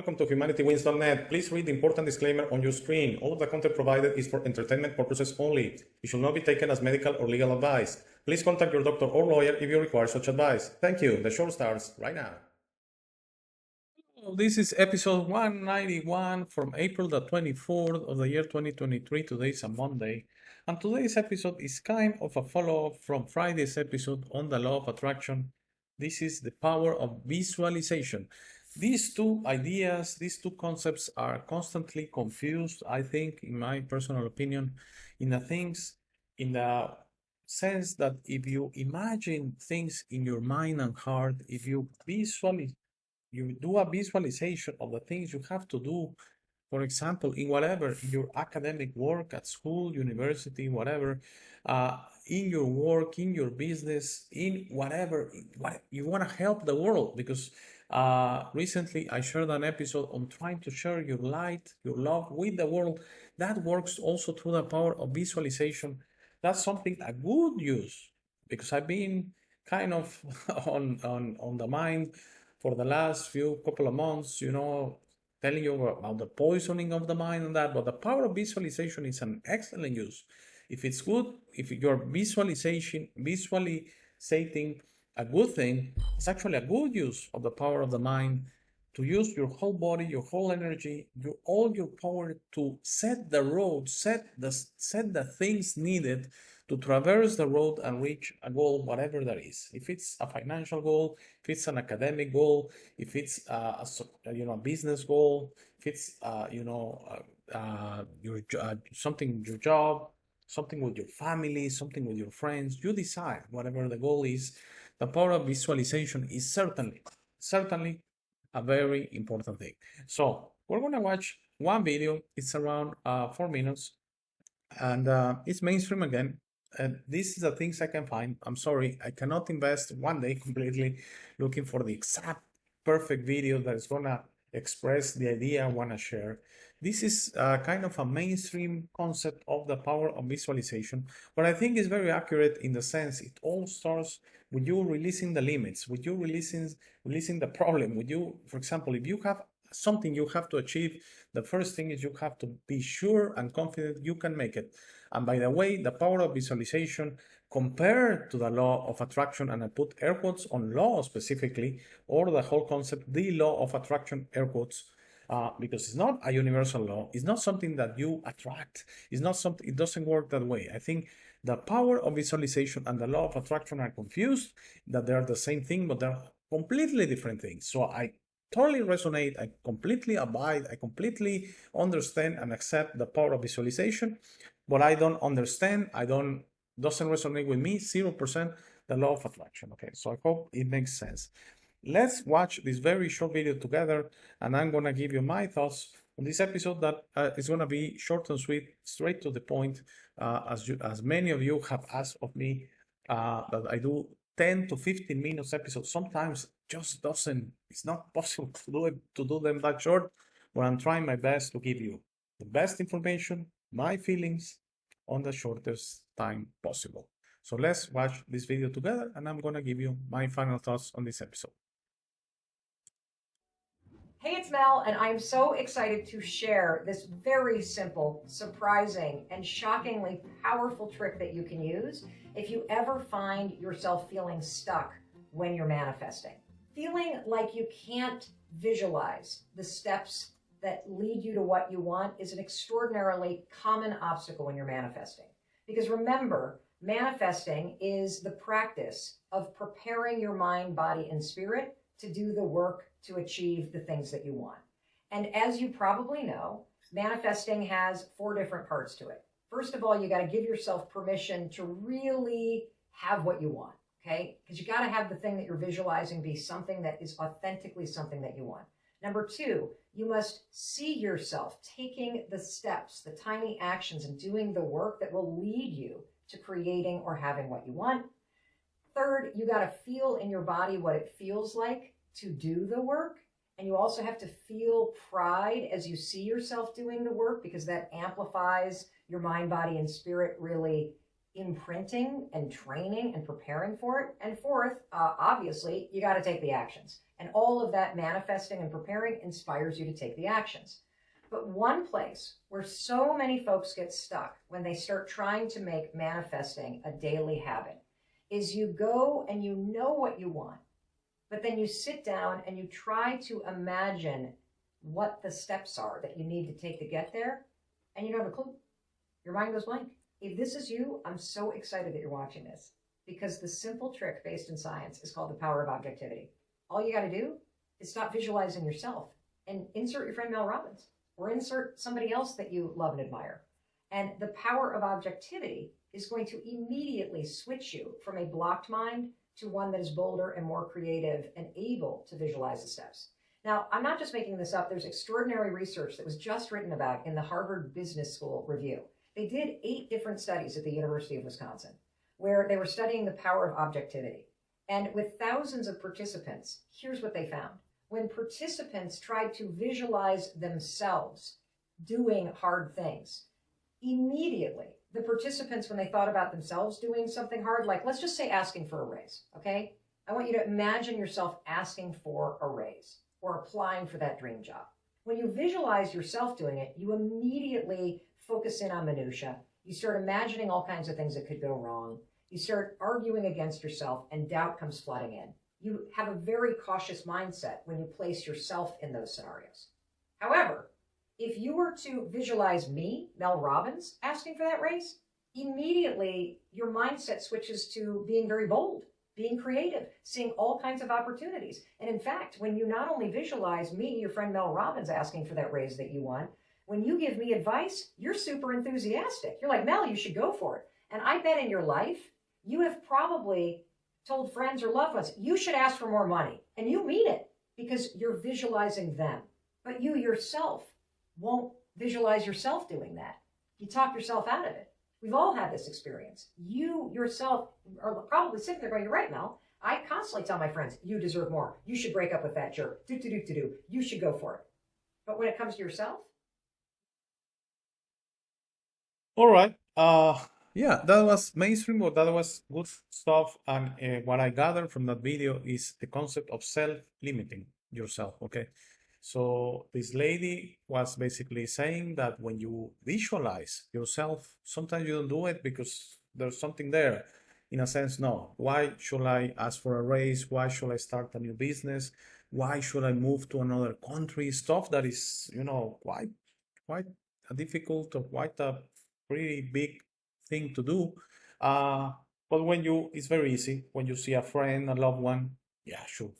Welcome to HumanityWins.net. Please read the important disclaimer on your screen. All of the content provided is for entertainment purposes only. It should not be taken as medical or legal advice. Please contact your doctor or lawyer if you require such advice. Thank you. The show starts right now. This is episode 191 from April the 24th of the year 2023. Today is a Monday. And today's episode is kind of a follow-up from Friday's episode on the law of attraction. This is the power of visualization. These two ideas, these two concepts are constantly confused, I think, in my personal opinion, in the sense that if you imagine things in your mind and heart, if you do a visualization of the things you have to do, for example, in your academic work at school, university, whatever, in your work, in your business, in whatever you want to help the world, because recently I shared an episode on trying to share your light, your love with the world. That works also through the power of visualization. That's something a good use, because I've been kind of on the mind for the last couple of months, telling you about the poisoning of the mind and that, but the power of visualization is an excellent use. If it's good, if you're visualizing a good thing, it's actually a good use of the power of the mind to use your whole body, your whole energy, all your power to set the road, set the things needed to traverse the road and reach a goal, whatever that is. If it's a financial goal, if it's an academic goal, if it's a business goal, if it's your job, something with your family, something with your friends, you decide whatever the goal is. The power of visualization is certainly a very important thing. So we're going to watch one video. It's around 4 minutes, and it's mainstream again. And this is the things I can find. I'm sorry, I cannot invest one day completely looking for the exact perfect video that is going to express the idea I want to share. This is kind of a mainstream concept of the power of visualization, but I think it's very accurate in the sense it all starts with you releasing the limits, with you releasing the problem, with you, for example, if you have something you have to achieve, the first thing is you have to be sure and confident you can make it. And by the way, the power of visualization compared to the law of attraction, and I put air quotes on law specifically, or the whole concept, the law of attraction, air quotes, because it's not a universal law. It's not something that you attract. It's not something, it doesn't work that way. I think the power of visualization and the law of attraction are confused, that they're the same thing, but they're completely different things. So I totally resonate, I completely abide, I completely understand and accept the power of visualization, but I don't understand, doesn't resonate with me, 0%, the law of attraction. Okay, so I hope it makes sense. Let's watch this very short video together, and I'm going to give you my thoughts on this episode that is going to be short and sweet, straight to the point, as many of you have asked of me that I do 10 to 15 minutes episodes. Sometimes it's not possible to do them that short, but I'm trying my best to give you the best information, my feelings on the shortest time possible. So let's watch this video together, and I'm going to give you my final thoughts on this episode. Hey, it's Mel, and I'm so excited to share this very simple, surprising, and shockingly powerful trick that you can use if you ever find yourself feeling stuck when you're manifesting. Feeling like you can't visualize the steps that lead you to what you want is an extraordinarily common obstacle when you're manifesting. Because remember, manifesting is the practice of preparing your mind, body, and spirit to do the work to achieve the things that you want. And as you probably know, manifesting has 4 different parts to it. First of all, you got to give yourself permission to really have what you want, okay? Because you got to have the thing that you're visualizing be something that is authentically something that you want. Number 2, you must see yourself taking the steps, the tiny actions, and doing the work that will lead you to creating or having what you want. Third, you got to feel in your body what it feels like to do the work. And you also have to feel pride as you see yourself doing the work, because that amplifies your mind, body, and spirit really imprinting and training and preparing for it. And fourth, obviously, you got to take the actions. And all of that manifesting and preparing inspires you to take the actions. But one place where so many folks get stuck when they start trying to make manifesting a daily habit is you go and you know what you want, but then you sit down and you try to imagine what the steps are that you need to take to get there, and you don't have a clue. Your mind goes blank. If this is you, I'm so excited that you're watching this, because the simple trick based in science is called the power of objectivity. All you got to do is stop visualizing yourself and insert your friend Mel Robbins or insert somebody else that you love and admire. And the power of objectivity is going to immediately switch you from a blocked mind to one that is bolder and more creative and able to visualize the steps. Now, I'm not just making this up. There's extraordinary research that was just written about in the Harvard Business School Review. They did 8 different studies at the University of Wisconsin where they were studying the power of objectivity. And with thousands of participants, here's what they found. When participants tried to visualize themselves doing hard things, immediately, the participants, when they thought about themselves doing something hard, like let's just say asking for a raise, okay? I want you to imagine yourself asking for a raise or applying for that dream job. When you visualize yourself doing it, you immediately focus in on minutia. You start imagining all kinds of things that could go wrong. You start arguing against yourself, and doubt comes flooding in. You have a very cautious mindset when you place yourself in those scenarios. However, if you were to visualize me, Mel Robbins, asking for that raise, immediately your mindset switches to being very bold, being creative, seeing all kinds of opportunities. And in fact, when you not only visualize me, your friend Mel Robbins, asking for that raise that you want, when you give me advice, you're super enthusiastic. You're like, Mel, you should go for it. And I bet in your life, you have probably told friends or loved ones, you should ask for more money. And you mean it because you're visualizing them. But you yourself won't visualize yourself doing that. You talk yourself out of it. We've all had this experience. You yourself are probably sitting there going, you're right, Mel. I constantly tell my friends, you deserve more. You should break up with that jerk. Do. You should go for it. But when it comes to yourself, All right. Yeah, that was mainstream, but that was good stuff. And what I gathered from that video is the concept of self-limiting yourself. Okay. So this lady was basically saying that when you visualize yourself, sometimes you don't do it because there's something there. In a sense, no. Why should I ask for a raise? Why should I start a new business? Why should I move to another country? Stuff that is, quite a difficult or quite a pretty big thing to do. But it's very easy. When you see a friend, a loved one, yeah, sure,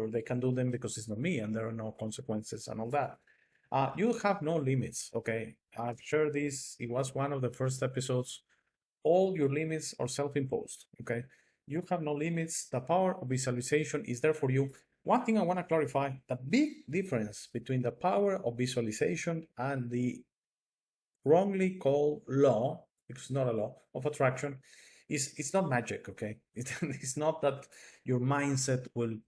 they can do them because it's not me and there are no consequences and all that. You have no limits, okay? I've shared this. It was one of the first episodes. All your limits are self-imposed, okay? You have no limits. The power of visualization is there for you. One thing I want to clarify, the big difference between the power of visualization and the wrongly called law, because it's not a law of attraction, it's not magic, okay? It's not that your mindset will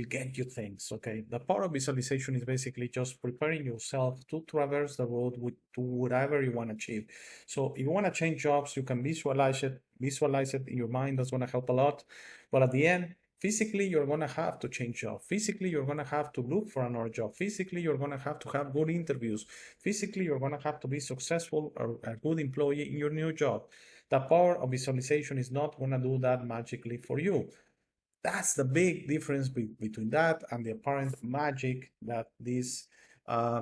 get you things, okay? The power of visualization is basically just preparing yourself to traverse the road to whatever you want to achieve. So if you want to change jobs, you can visualize it in your mind. That's going to help a lot. But at the end, physically, you're going to have to change job. Physically, you're going to have to look for another job. Physically, you're going to have good interviews. Physically, you're going to have to be successful or a good employee in your new job. The power of visualization is not going to do that magically for you. That's the big difference between that and the apparent magic that these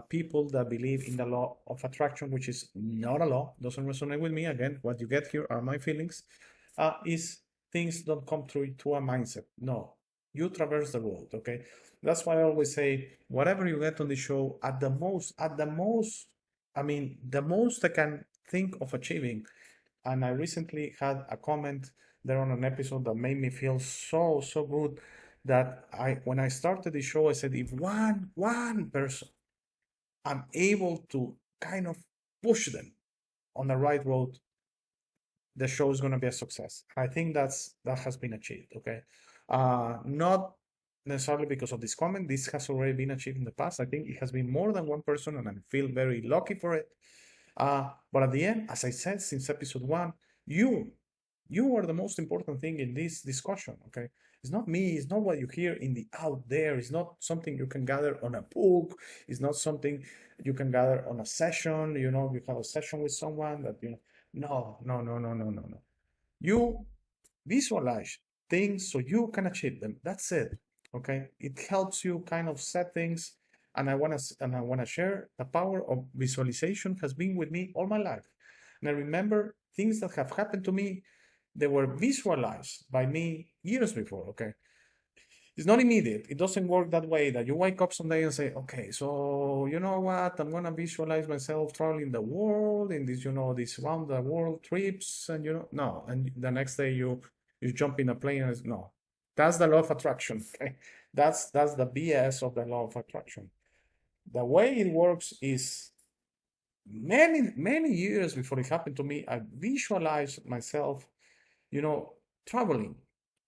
people that believe in the law of attraction, which is not a law, doesn't resonate with me. Again, what you get here are my feelings, is things don't come through to a mindset. No, you traverse the road, okay? That's why I always say, whatever you get on the show, the most I can think of achieving. And I recently had a comment there on an episode that made me feel so good that when I started the show, I said, if one person, I'm able to kind of push them on the right road, the show is going to be a success. I think that has been achieved, okay? Not necessarily because of this comment. This has already been achieved in the past. I think it has been more than one person, and I feel very lucky for it. But at the end, as I said since episode 1, you You are the most important thing in this discussion, okay? It's not me, it's not what you hear in the out there, it's not something you can gather on a book, it's not something you can gather on a session, you have a session with someone that, no, no, no, no, no, no, no. You visualize things so you can achieve them. That's it, okay? It helps you kind of set things, and I want to share the power of visualization has been with me all my life. And I remember things that have happened to me, they were visualized by me years before, okay? It's not immediate. It doesn't work that way that you wake up someday and say, okay, so you know what? I'm gonna visualize myself traveling the world in this, these round the world trips, and no. And the next day you jump in a plane and no. That's the law of attraction. Okay? That's the BS of the law of attraction. The way it works is many years before it happened to me, I visualized myself, traveling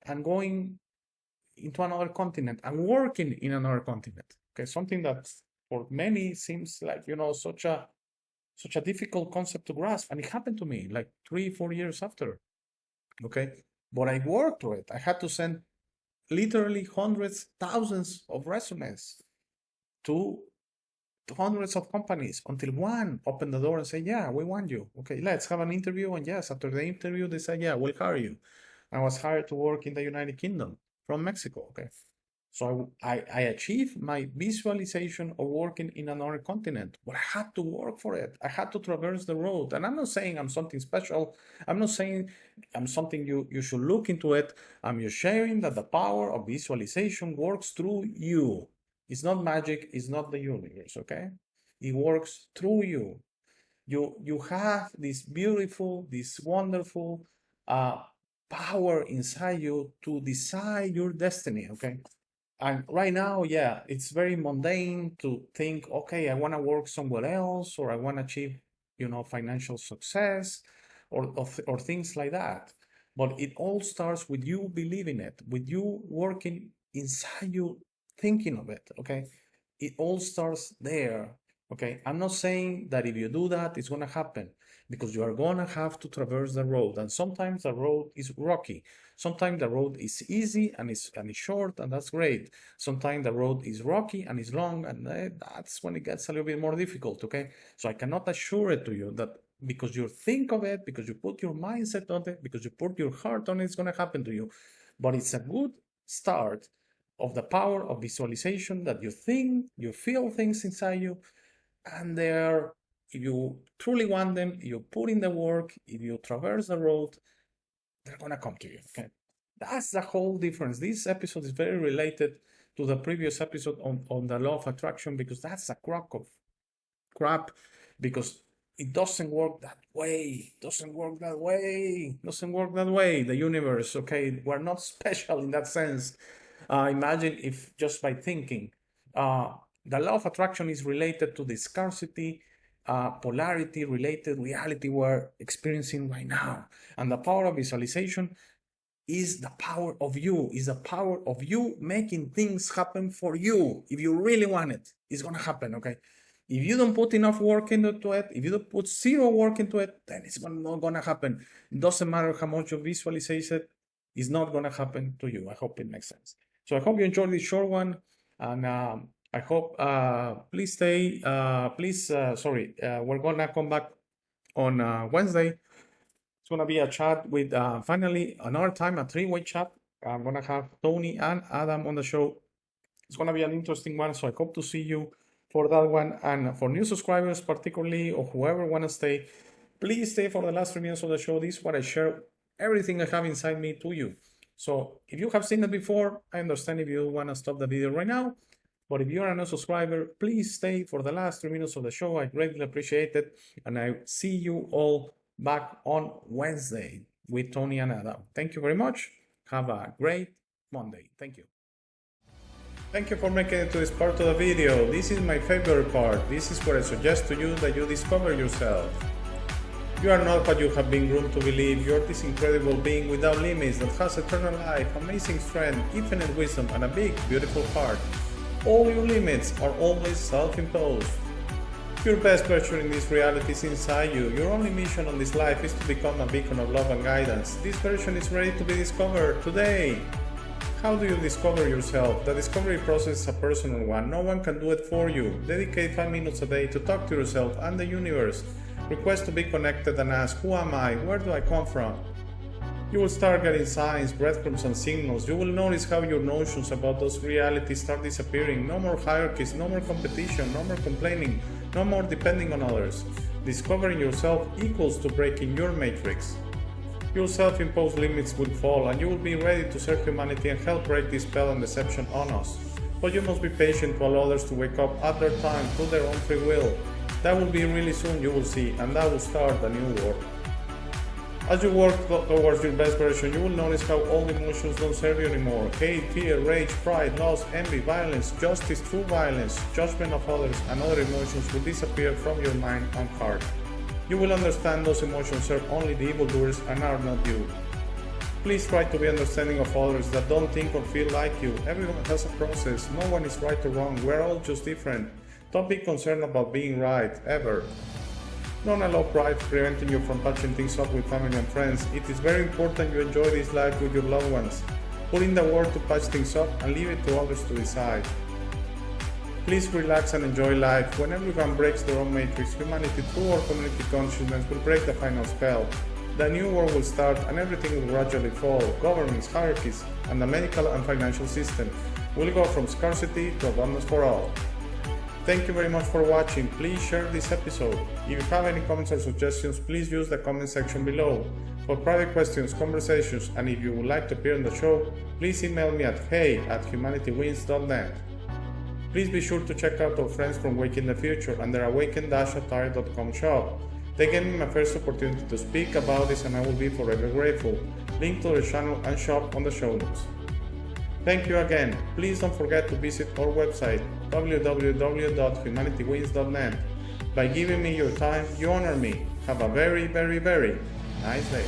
and going into another continent and working in another continent. Okay, something that for many seems like such a difficult concept to grasp, and it happened to me like 3-4 years after. Okay, but I worked to it. I had to send literally hundreds, thousands of resumes to hundreds of companies until one opened the door and said, yeah, we want you. Okay, let's have an interview. And yes, after the interview, they said, yeah, we'll hire you. I was hired to work in the United Kingdom from Mexico. Okay, so I achieved my visualization of working in another continent, but I had to work for it. I had to traverse the road. And I'm not saying I'm something special. I'm not saying I'm something you should look into it. I'm just sharing that the power of visualization works through you. It's not magic, it's not the universe, okay? It works through you. You have this beautiful, this wonderful power inside you to decide your destiny, okay? And right now, yeah, it's very mundane to think, okay, I want to work somewhere else, or I want to achieve, financial success, or things like that. But it all starts with you believing it, with you working inside you, thinking of it, okay? It all starts there, okay? I'm not saying that if you do that, it's gonna happen, because you are gonna have to traverse the road, and sometimes the road is rocky. Sometimes the road is easy and it's short, and that's great. Sometimes the road is rocky and it's long, and that's when it gets a little bit more difficult, okay? So I cannot assure it to you that because you think of it, because you put your mindset on it, because you put your heart on it, it's gonna happen to you. But it's a good start of the power of visualization, that you think, you feel things inside you, and if you truly want them, you put in the work, if you traverse the road, they're gonna come to you, okay? That's the whole difference. This episode is very related to the previous episode on the law of attraction, because that's a crock of crap, because it doesn't work that way. It doesn't work that way. It doesn't work that way. The universe, okay? We're not special in that sense. Imagine if just by thinking, the law of attraction is related to the scarcity, polarity related reality we're experiencing right now. And the power of visualization is the power of you, is the power of you making things happen for you. If you really want it, it's going to happen, okay? If you don't put enough work into it, if you don't put zero work into it, then it's not going to happen. It doesn't matter how much you visualize it, it's not going to happen to you. I hope it makes sense. So I hope you enjoyed this short one, and I hope, please stay, we're gonna come back on Wednesday. It's gonna be a chat with, finally, another time, a three-way chat. I'm gonna have Tony and Adam on the show. It's gonna be an interesting one, so I hope to see you for that one. And for new subscribers particularly, or whoever wanna stay, please stay for the last 3 minutes of the show. This is what I share, everything I have inside me to you. So if you have seen it before, I understand if you want to stop the video right now. But if you are a new subscriber, please stay for the last 3 minutes of the show. I greatly appreciate it. And I see you all back on Wednesday with Tony and Adam. Thank you very much. Have a great Monday. Thank you. Thank you for making it to this part of the video. This is my favorite part. This is where I suggest to you that you discover yourself. You are not what you have been groomed to believe. You are this incredible being without limits that has eternal life, amazing strength, infinite wisdom, and a big, beautiful heart. All your limits are always self-imposed. Your best version in this reality is inside you. Your only mission on this life is to become a beacon of love and guidance. This version is ready to be discovered today. How do you discover yourself? The discovery process is a personal one. No one can do it for you. Dedicate 5 minutes a day to talk to yourself and the universe. Request to be connected and ask, who am I? Where do I come from? You will start getting signs, breadcrumbs and signals. You will notice how your notions about those realities start disappearing. No more hierarchies, no more competition, no more complaining, no more depending on others. Discovering yourself equals to breaking your matrix. Your self-imposed limits will fall and you will be ready to serve humanity and help break this spell and deception on us. But you must be patient to allow others to wake up at their time through their own free will. That will be really soon, you will see, and that will start a new world. As you work towards your best version, you will notice how old emotions don't serve you anymore. Hate, fear, rage, pride, loss, envy, violence, justice, true violence, judgment of others, and other emotions will disappear from your mind and heart. You will understand those emotions serve only the evildoers and are not you. Please try to be understanding of others that don't think or feel like you. Everyone has a process. No one is right or wrong. We're all just different. Don't be concerned about being right, ever. Don't allow pride preventing you from patching things up with family and friends. It is very important you enjoy this life with your loved ones. Put in the work to patch things up and leave it to others to decide. Please relax and enjoy life. When everyone breaks their own matrix, humanity through our community consciousness will break the final spell. The new world will start and everything will gradually fall. Governments, hierarchies, and the medical and financial system will go from scarcity to abundance for all. Thank you very much for watching. Please share this episode. If you have any comments or suggestions, please use the comment section below. For private questions, conversations, and if you would like to appear on the show, please email me at hey@humanitywins.net. Please be sure to check out our friends from Waking the Future and their awaken-attire.com shop. They gave me my first opportunity to speak about this and I will be forever grateful. Link to their channel and shop on the show notes. Thank you again. Please don't forget to visit our website www.humanitywins.net. By giving me your time, you honor me. Have a very, very, very nice day.